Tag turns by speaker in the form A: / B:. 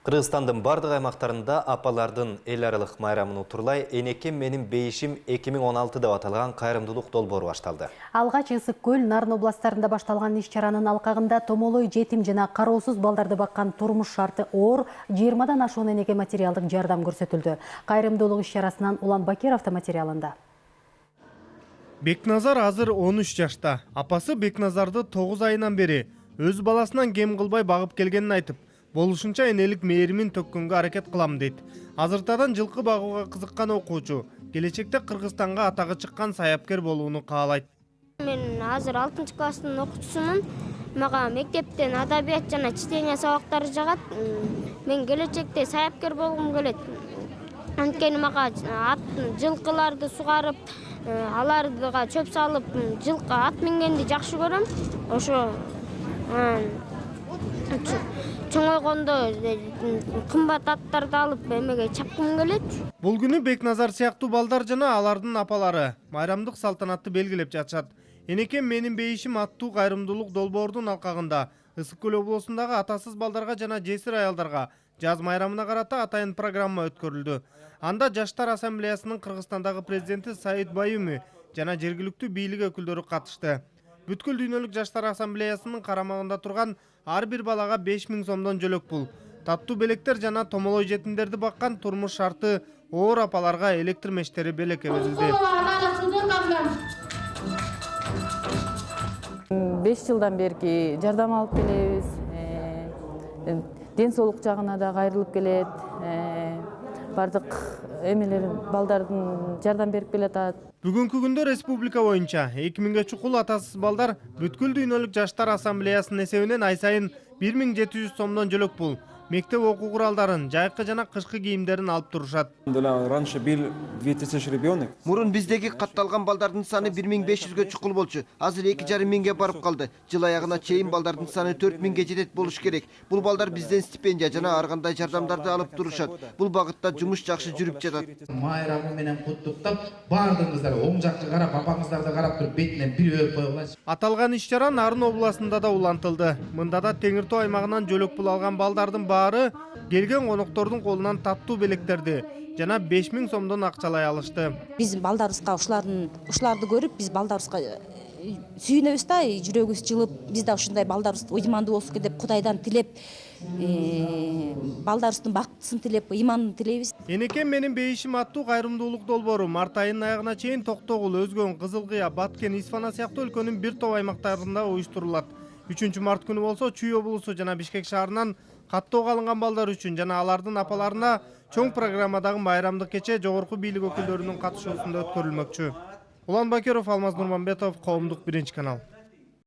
A: Кыргызстандын бардык аймактарында апалардын эл аралык майрамын утурлай «Энекем менин бейишим 2016» деп аталган кайрымдуулук долбоору башталды.
B: Алгач Ысык Көл, Нарын областарында башталган иш-чаранын алкагында томолой жетим жана кароосуз балдарды баккан турмуш шарты оор 20дан ашуун энеге материалдык жардам көрсөтүлдү. Кайрымдуулук иш-чарасынан Улан Бакиров материалында.
C: Бекназар азыр 13 жашта. Апасы Бекназарды 9 айынан бери өз баласынан кем кылбай багып келгенин айтып, болушунча энелик мээримин төккөнгө аракет кылам дейт. Азыртадан жылкы багууга кызыккан окуучу келечекте Кыргызстанга атагы чыккан саяпкер болууну каалайт.
D: Мен азыр 6-класстын окуучусумун. Мага мектептен адабият жана чтение сабактары жагат. Мен келечекте саяпкер болгум келет. Анткени мага жылкыларды сугарып, аларга чөп салып, жылкы ат мингенди жакшы көрөм. Ошо чоңойгондо кымбат аттарды алып эмеге чапкым келет.
C: Бул күнү Бекназар сыяктуу балдар жана алардын апалары майрамдык салтанатты белгилеп жатышат. «Энекем менин бейишим» аттуу кайрымдуулук долбоордун алкагында Ысык Көл облусундагы атасыз балдарга жана жесир аялдарга жаз майрамына карата атайын программа өткөрүлдү. Анда Жаштар ассамблеясынын Кыргызстандагы президенти Саид Баюми жана жергиликтүү бийлик өкүлдөрү катышты. Бүткүл дүйнөлүк Жаштар ассамблеясынын карамагында турган ар бир балага 5000 сомдон жөлөк пул, таттуу белектер жана томолой жетимдерди баккан турмуш шарты оор апаларга электр мештери белекке берилди.
E: 5 жылдан берки жардам алып келебиз. Ден соолук жагына да кайрылып келет. Бардык эмелер балдардын жардам берип келатат.
C: Бүгүнкү күндө республика боюнча 2000ге чукул атасыз балдар бүткүл дүйнөлүк Жаштар ассамблеясынын эсебинен ай сайын 1700 сомдон жөлөк пул, мектеп окуу куралдарын, жайкы жана кышкы кийимдерин алып турушат.
F: Раньше бил 2000 ребенок.
G: Мурун биздеги катталган балдардын саны 1500ге чукул болчу. Азыр 2500 барып калды. Жыл аягына чейин балдардын саны 4000ге жетет болуш керек. Бул балдар бизден стипендия жана ар кандай жардамдарды алып турушат. Бул багытта жумуш жакшы жүрүп жатат.
H: Майрамы менен куттуктап, баардыгыңыздар оң жакка карап, апаңыздарды карап туруп бетинен бир өп койгула.
C: Аталган иш-чара Нарын областында да улантылды. Мында да Теңир Тоо аймагынан жөлөк пул алган балдардын баары келген коноктордун колунан таттуу белектерди жана 5000 сомдон акчалай алышты.
I: Биз балдарыбызга ушуларды көрүп, биз балдарыбызга сүйүнөбүз да, жүрөгүбүз жылып, биз да ушундай балдарыбыз ыймандуу болсун деп Кудайдан тилеп, балдарыбыздын бактысын тилеп, ыйманын тилейбиз.
C: «Энекем менин бейишим» аттуу кайрымдуулук долбоору март айынын аягына чейин Токтогул, Өзгөн, Кызыл Кыя, Баткен, Исфана сыяктуу өлкөнүн бир топ аймактарында уюштурулат. 3-март күнү болсо Чүй облусу жана Бишкек шаарынан каттоого алынган балдар үчүн жана алардын апаларына чоң программадагы майрамдык кече жогорку бийлик өкүлдөрүнүн катышуусунда өткөрүлмөкчү. Улан Бакиров, Алмаз Нурманбетов, Коомдук 1 канал.